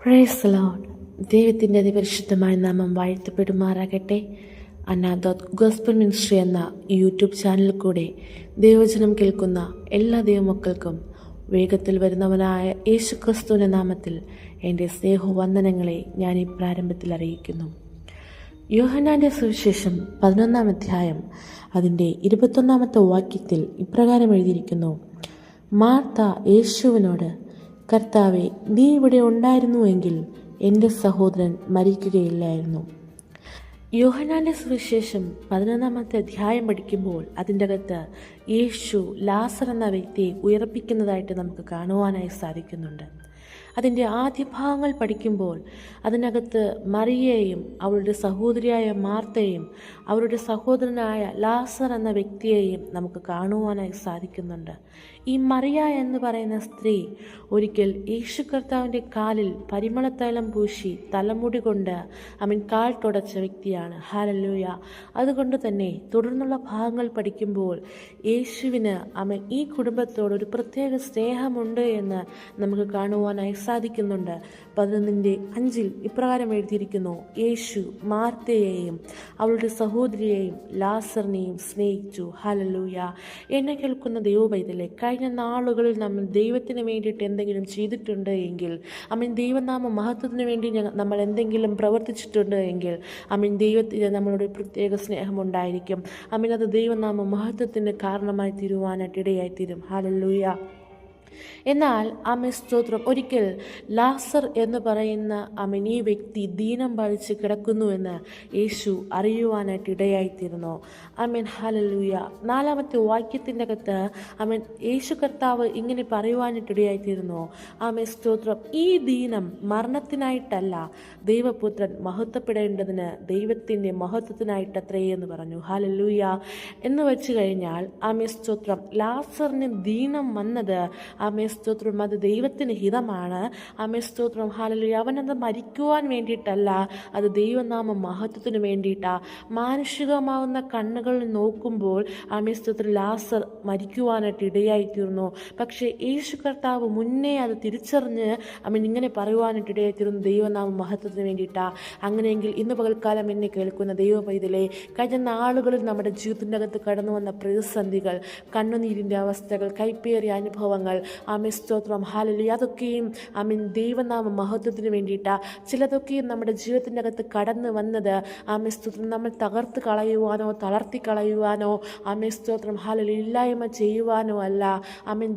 Praise the Lord. ദൈവത്തിൻ്റെ അതിപരിശുദ്ധമായ നാമം വാഴ്ത്തപ്പെടുമാറാകട്ടെ. അനാഥോത്ത് ഗോസ്പൽ മിനിസ്ട്രി എന്ന യൂട്യൂബ് ചാനലിൽ കൂടെ ദൈവവചനം കേൾക്കുന്ന എല്ലാ ദൈവമക്കൾക്കും വേഗത്തിൽ വരുന്നവനായ യേശു ക്രിസ്തുവിൻ്റെ നാമത്തിൽ എൻ്റെ സ്നേഹവന്ദനങ്ങളെ ഞാൻ ഈ പ്രാരംഭത്തിൽ അറിയിക്കുന്നു. യോഹന്നാൻ്റെ സുവിശേഷം 11-ാം അധ്യായം അതിൻ്റെ 21-ാമത്തെ വാക്യത്തിൽ ഇപ്രകാരം എഴുതിയിരിക്കുന്നു: മാർത്ത യേശുവിനോട്, കർത്താവെ, നീ ഇവിടെ ഉണ്ടായിരുന്നുവെങ്കിൽ എൻ്റെ സഹോദരൻ മരിക്കുകയില്ലായിരുന്നു. യോഹന്നാൻ്റെ സുവിശേഷം 11-ാമത്തെ അധ്യായം പഠിക്കുമ്പോൾ അതിൻ്റെ അകത്ത് യേശു ലാസർ എന്ന വ്യക്തിയെ ഉയർപ്പിക്കുന്നതായിട്ട് നമുക്ക് കാണുവാനായി സാധിക്കുന്നുണ്ട്. അതിൻ്റെ ആദ്യ ഭാഗങ്ങൾ പഠിക്കുമ്പോൾ അതിനകത്ത് മറിയയെയും അവളുടെ സഹോദരിയായ മാർത്തയെയും അവരുടെ സഹോദരനായ ലാസർ എന്ന വ്യക്തിയെയും നമുക്ക് കാണുവാനായി സാധിക്കുന്നുണ്ട്. ഈ മറിയ എന്ന് പറയുന്ന സ്ത്രീ ഒരിക്കൽ യേശു കർത്താവിൻ്റെ കാലിൽ പരിമളത്തൈലം പൂശി തലമുടി കൊണ്ട് കാൽ തുടച്ച വ്യക്തിയാണ്. ഹല്ലേലൂയ. അതുകൊണ്ട് തന്നെ തുടർന്നുള്ള ഭാഗങ്ങൾ പഠിക്കുമ്പോൾ യേശുവിന് ഈ കുടുംബത്തോട് ഒരു പ്രത്യേക സ്നേഹമുണ്ട് എന്ന് നമുക്ക് കാണുവാനായി സാധിക്കുന്നുണ്ട്. 11:5 ഇപ്രകാരം എഴുതിയിരിക്കുന്നു: യേശു മാർത്തയെയും അവളുടെ സഹോദരിയെയും ലാസറിനെയും സ്നേഹിച്ചു. ഹല്ലേലൂയ. എന്നെ കേൾക്കുന്ന ദൈവപൈതലേ, കഴിഞ്ഞ നാളുകളിൽ നമ്മൾ ദൈവത്തിന് വേണ്ടിയിട്ട് എന്തെങ്കിലും ചെയ്തിട്ടുണ്ട് എങ്കിൽ, ദൈവനാമ മഹത്വത്തിന് വേണ്ടി നമ്മൾ എന്തെങ്കിലും പ്രവർത്തിച്ചിട്ടുണ്ട് എങ്കിൽ, ദൈവത്തിന് നമ്മളോട് പ്രത്യേക സ്നേഹമുണ്ടായിരിക്കും. അത് ദൈവനാമ മഹത്വത്തിന് കാരണമായി തീരുവാനായിട്ട് ഇടയായിത്തീരും. ഹല്ലേലൂയ. എന്നാൽ സ്തോത്രം, ഒരിക്കൽ ലാസർ എന്ന് പറയുന്ന ഈ വ്യക്തി ദീനം ബാധിച്ച് കിടക്കുന്നുവെന്ന് യേശു അറിയുവാനായിട്ട് ഇടയായിത്തീരുന്നു. ഹല്ലേലൂയ. 4-ാമത്തെ വാക്യത്തിൻ്റെ അകത്ത് യേശു കർത്താവ് ഇങ്ങനെ പറയുവാനായിട്ട് ഇടയായിത്തീരുന്നു: സ്തോത്രം, ഈ ദീനം മരണത്തിനായിട്ടല്ല, ദൈവപുത്രൻ മഹത്വപ്പെടേണ്ടതിന് ദൈവത്തിൻ്റെ മഹത്വത്തിനായിട്ടത്രേ എന്ന് പറഞ്ഞു. ഹല്ലേലൂയ. എന്ന് വെച്ച് കഴിഞ്ഞാൽ സ്തോത്രം, ലാസറിന് ദീനം വന്നത് സ്തോത്രം അത് ദൈവത്തിന് ഹിതമാണ്. സ്തോത്രം, ഹല്ലേലൂയ. അവനത് മരിക്കുവാൻ വേണ്ടിയിട്ടല്ല, അത് ദൈവനാമ മഹത്വത്തിന് വേണ്ടിയിട്ടാണ്. മാനുഷികമാവുന്ന കണ്ണുകളിൽ നോക്കുമ്പോൾ സ്തോത്രം ലാസർ മരിക്കുവാനായിട്ട് ഇടയായിത്തീർന്നു. പക്ഷേ യേശു കർത്താവ് മുന്നേ അത് തിരിച്ചറിഞ്ഞ് ഇങ്ങനെ പറയുവാനായിട്ട് ഇടയായിത്തീർന്നു, ദൈവനാമ മഹത്വത്തിന് വേണ്ടിയിട്ടാണ്. അങ്ങനെയെങ്കിൽ ഇന്ന് പകൽക്കാലം എന്നെ കേൾക്കുന്ന ദൈവ പൈതലേ, കഴിഞ്ഞ നാളുകളിൽ നമ്മുടെ ജീവിതത്തിൻ്റെ അകത്ത് കടന്നു വന്ന പ്രതിസന്ധികൾ, കണ്ണുനീരിൻ്റെ അവസ്ഥകൾ, കൈപ്പേറിയ അനുഭവങ്ങൾ, സ്തോത്രം, ഹല്ലേലൂയ, അതൊക്കെയും ദൈവനാമ മഹത്വത്തിന് വേണ്ടിയിട്ടാണ്. ചിലതൊക്കെയും നമ്മുടെ ജീവിതത്തിൻ്റെ അകത്ത് കടന്നു വന്നത് സ്തോത്രം നമ്മൾ തകർത്ത് കളയുവാനോ തളർത്തി കളയുവാനോ സ്തോത്രം, ഹല്ലേലൂയ, ഇല്ലായ്മ ചെയ്യുവാനോ അല്ല.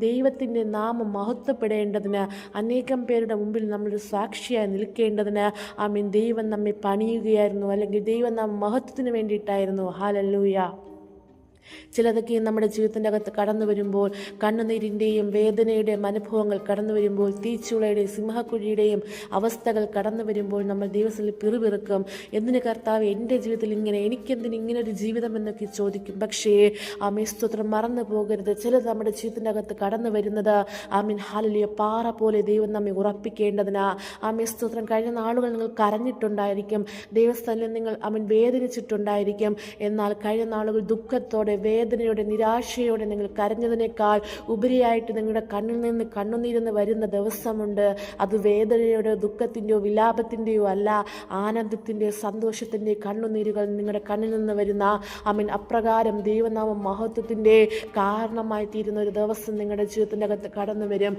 ദൈവത്തിൻ്റെ നാമം മഹത്വപ്പെടേണ്ടതിന്, അനേകം പേരുടെ മുമ്പിൽ നമ്മളൊരു സാക്ഷിയായി നിൽക്കേണ്ടതിന് ദൈവം നമ്മെ പണിയുകയായിരുന്നു, അല്ലെങ്കിൽ ദൈവനാമ മഹത്വത്തിന് വേണ്ടിയിട്ടായിരുന്നു. ഹല്ലേലൂയ. ചിലതൊക്കെ നമ്മുടെ ജീവിതത്തിൻ്റെ അകത്ത് കടന്നു വരുമ്പോൾ, കണ്ണുനീരിൻ്റെയും വേദനയുടെയും അനുഭവങ്ങൾ കടന്നു വരുമ്പോൾ, തീച്ചുളയുടെയും സിംഹക്കുഴിയുടെയും അവസ്ഥകൾ കടന്നു വരുമ്പോൾ നമ്മൾ ദൈവത്തിൽ പിറുപിറുക്കും. എന്തിന് കർത്താവ് എൻ്റെ ജീവിതത്തിൽ ഇങ്ങനെ, എനിക്കെന്തിന് ഇങ്ങനൊരു ജീവിതം എന്നൊക്കെ ചോദിക്കും. പക്ഷേ സ്തോത്രം, മറന്നു പോകരുത്, ചിലത് നമ്മുടെ ജീവിതത്തിൻ്റെ അകത്ത് കടന്നു വരുന്നത് ഹല്ലേലൂയ പാറ പോലെ ദൈവം നമ്മെ ഉറപ്പിക്കേണ്ടതിനാ. സ്തോത്രം, കഴിഞ്ഞ നാളുകൾ നിങ്ങൾ കരഞ്ഞിട്ടുണ്ടായിരിക്കും, ദൈവസ്ഥലിൽ നിങ്ങൾ വേദനിച്ചിട്ടുണ്ടായിരിക്കും. എന്നാൽ കഴിഞ്ഞ നാളുകൾ ദുഃഖത്തോടെ, വേദനയോടെ, നിരാശയോടെ നിങ്ങൾ കരഞ്ഞതിനേക്കാൾ ഉപരിയായിട്ട് നിങ്ങളുടെ കണ്ണിൽ നിന്ന് കണ്ണുനീരെന്ന് വരുന്ന ദിവസമുണ്ട്. അത് വേദനയുടെ, ദുഃഖത്തിൻ്റെയോ വിലാപത്തിൻ്റെയോ അല്ല, ആനന്ദത്തിൻ്റെയോ സന്തോഷത്തിൻ്റെയോ കണ്ണുനീരുകൾ നിങ്ങളുടെ കണ്ണിൽ നിന്ന് വരുന്ന അപ്രകാരം ദൈവനാമ മഹത്വത്തിൻ്റെ കാരണമായി തീരുന്ന ഒരു ദിവസം നിങ്ങളുടെ ജീവിതത്തിൻ്റെ അകത്ത് കടന്നു വരും.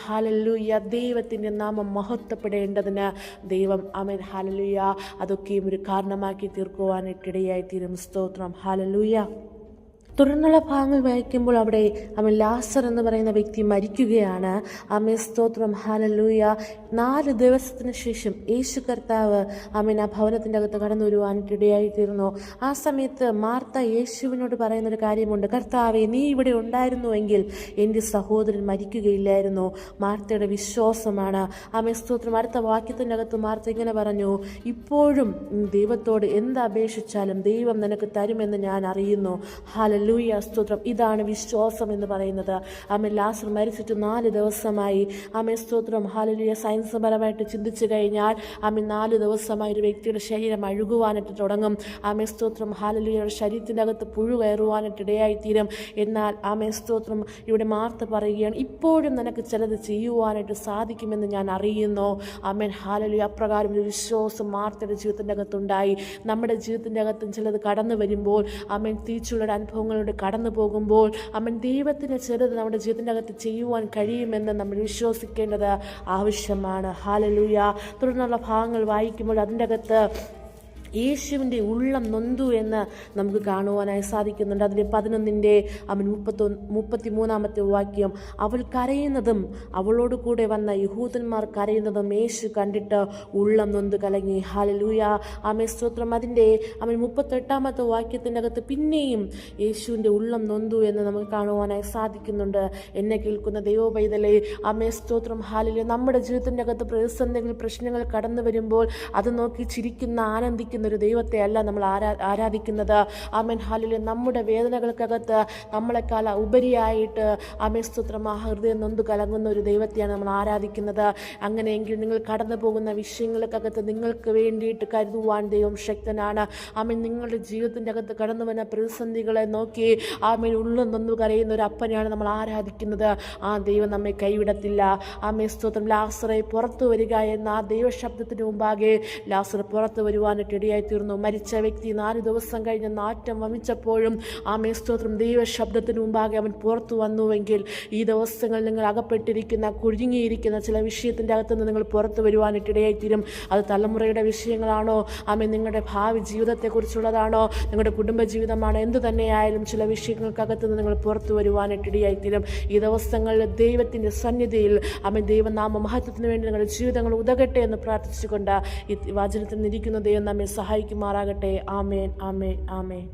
ഹല്ലേലൂയ. ദൈവത്തിൻ്റെ നാമം മഹത്വപ്പെടേണ്ടതിന് ദൈവം ഹല്ലേലൂയ അതൊക്കെയും ഒരു കാരണമാക്കി തീർക്കുവാനായിട്ടിടയായി തീരും. സ്തോത്രം, ഹല്ലേലൂയ. തുടർന്നുള്ള ഭാഗങ്ങൾ വായിക്കുമ്പോൾ അവിടെ ലാസർ എന്ന് പറയുന്ന വ്യക്തി മരിക്കുകയാണ്. സ്തോത്രം, ഹല്ലേലൂയ. 4 ദിവസത്തിന് ശേഷം യേശു കർത്താവ് ആ ഭവനത്തിൻ്റെ അകത്ത് കടന്നു വരുവാനിട്ടിടയായിത്തീർന്നു. ആ സമയത്ത് മാർത്ത യേശുവിനോട് പറയുന്നൊരു കാര്യമുണ്ട്: കർത്താവെ, നീ ഇവിടെ ഉണ്ടായിരുന്നുവെങ്കിൽ എൻ്റെ സഹോദരൻ മരിക്കുകയില്ലായിരുന്നു. മാർത്തയുടെ വിശ്വാസമാണ്. സ്തോത്രം. അടുത്ത വാക്യത്തിൻ്റെ അകത്ത് മാർത്ത ഇങ്ങനെ പറഞ്ഞു: ഇപ്പോഴും ദൈവത്തോട് എന്ത് അപേക്ഷിച്ചാലും ദൈവം നിനക്ക് തരുമെന്ന് ഞാൻ അറിയുന്നു. ഹല്ലേലൂയ. ഹല്ലേലൂയ സ്തോത്രം. ഇതാണ് വിശ്വാസം എന്ന് പറയുന്നത്. ആമേൻ. ലാസർ മരിച്ചിട്ട് 4 ദിവസമായി. ആമേൻ സ്തോത്രം. ഹല്ലേലൂയ. സയൻസ് പരമായിട്ട് ചിന്തിച്ചു കഴിഞ്ഞാൽ ആമേൻ 4 ദിവസമായി ഒരു വ്യക്തിയുടെ ശരീരം അഴുകുവാനായിട്ട് തുടങ്ങും. ആമേൻ സ്തോത്രം. ഹല്ലേലൂയ. ശരീരത്തിൻ്റെ അകത്ത് പുഴു കയറുവാനായിട്ട് ഇടയായിത്തീരും. എന്നാൽ ആമേൻ സ്തോത്രം ഇവിടെ മാർത്ത പറയുകയാണ്, ഇപ്പോഴും നിനക്ക് ചിലത് ചെയ്യുവാനായിട്ട് സാധിക്കുമെന്ന് ഞാൻ അറിയുന്നു. Amen hallelujah. അപ്രകാരം ഒരു വിശ്വാസം മാർത്തയുടെ ജീവിതത്തിൻ്റെ അകത്തുണ്ടായി. നമ്മുടെ ജീവിതത്തിൻ്റെ അകത്തും ചിലത് കടന്നു വരുമ്പോൾ, ആമേൻ തീച്ചുള്ള അനുഭവങ്ങളോട് കടന്നു പോകുമ്പോൾ, ആമേൻ ദൈവത്തിന് ചിലത് നമ്മുടെ ജീവിതത്തിൻ്റെ അകത്ത് ചെയ്യുവാൻ കഴിയുമെന്ന് നമ്മൾ വിശ്വസിക്കേണ്ടത് ആവശ്യമാണ്. ഹല്ലേലൂയ. തുടർന്നുള്ള ഭാഗങ്ങൾ വായിക്കുമ്പോൾ അതിൻ്റെ അകത്ത് യേശുവിൻ്റെ ഉള്ളം നൊന്തു എന്ന് നമുക്ക് കാണുവാനായി സാധിക്കുന്നുണ്ട്. അതിൻ്റെ 11 അവൻ 33 വാക്യം, അവൾ കരയുന്നതും അവളോട് കൂടെ വന്ന യഹൂദന്മാർ കരയുന്നതും യേശു കണ്ടിട്ട് ഉള്ളം നൊന്തു കലങ്ങി. ഹല്ലേലൂയ. ആമേൻ സ്തോത്രം. അതിൻ്റെ അവൻ 38 വാക്യത്തിൻ്റെ അകത്ത് പിന്നെയും യേശുവിൻ്റെ ഉള്ളം നൊന്തു എന്ന് നമുക്ക് കാണുവാനായി സാധിക്കുന്നുണ്ട്. എന്നെ കേൾക്കുന്ന ദൈവ പൈതലേ, ആമേൻ സ്തോത്രം. ഹല്ലേലൂയ. നമ്മുടെ ജീവിതത്തിൻ്റെ അകത്ത് പ്രതിസന്ധികൾ, പ്രശ്നങ്ങൾ കടന്നു വരുമ്പോൾ അത് നോക്കി ചിരിക്കുന്ന, ആനന്ദിക്കുന്ന ഒരു ദൈവത്തെ അല്ല നമ്മൾ ആരാധിക്കുന്നത്. Amen hallelujah. നമ്മുടെ വേദനകൾക്കകത്ത് നമ്മളെക്കാൾ ഉപരിയായിട്ട് ആമേൻ സ്തോത്രം ഹൃദയം നൊന്തു കലങ്ങുന്ന ഒരു ദൈവത്തെയാണ് നമ്മൾ ആരാധിക്കുന്നത്. അങ്ങനെയെങ്കിൽ നിങ്ങൾ കടന്നു പോകുന്ന വിഷയങ്ങൾക്കകത്ത് നിങ്ങൾക്ക് വേണ്ടിയിട്ട് കരുതുവാൻ ദൈവം ശക്തനാണ്. ആമേൻ. നിങ്ങളുടെ ജീവിതത്തിൻ്റെ അകത്ത് കടന്നു വരുന്ന പ്രതിസന്ധികളെ നോക്കി ആമേൻ ഉള്ളം നൊന്തു കരയുന്ന ഒരു അപ്പനെയാണ് നമ്മൾ ആരാധിക്കുന്നത്. ആ ദൈവം നമ്മെ കൈവിടത്തില്ല. ആമേൻ സ്തോത്രം. ലാസറെ പുറത്തു വരിക എന്ന ആ ദൈവശബ്ദത്തിന് മുമ്പാകെ ലാസർ പുറത്തു വരുവാനായിട്ട് ഇടയായിത്തീർന്നു. മരിച്ച വ്യക്തി 4 ദിവസം കഴിഞ്ഞ് നാറ്റം വമിച്ചപ്പോഴും ആമേൻ സ്തോത്രം ദൈവശബ്ദത്തിന് മുമ്പാകെ അവൻ പുറത്തു വന്നുവെങ്കിൽ, ഈ ദിവസങ്ങൾ നിങ്ങൾ അകപ്പെട്ടിരിക്കുന്ന, കുഴുങ്ങിയിരിക്കുന്ന ചില വിഷയത്തിൻ്റെ അകത്തുനിന്ന് നിങ്ങൾ പുറത്തു വരുവാനായിട്ട് ഇടയായിത്തീരും. അത് തലമുറയുടെ വിഷയങ്ങളാണോ, ആമേൻ നിങ്ങളുടെ ഭാവി ജീവിതത്തെക്കുറിച്ചുള്ളതാണോ, നിങ്ങളുടെ കുടുംബജീവിതമാണോ, എന്തു തന്നെയായാലും ചില വിഷയങ്ങൾക്കകത്തുനിന്ന് നിങ്ങൾ പുറത്തു വരുവാനായിട്ട് ഇടയായിത്തീരും. ഈ ദിവസങ്ങളിൽ ദൈവത്തിൻ്റെ സന്നിധിയിൽ ആമേൻ ദൈവനാമ മഹത്വത്തിന് വേണ്ടി നിങ്ങളുടെ ജീവിതങ്ങൾ ഉതകട്ടെ എന്ന് പ്രാർത്ഥിച്ചുകൊണ്ട് ഈ വചനത്തിൽ നിരിക്കുന്ന ദൈവം നമ്മെ സഹായിക്കുമാറാകട്ടെ. ആമേൻ, ആമേൻ, ആമേൻ.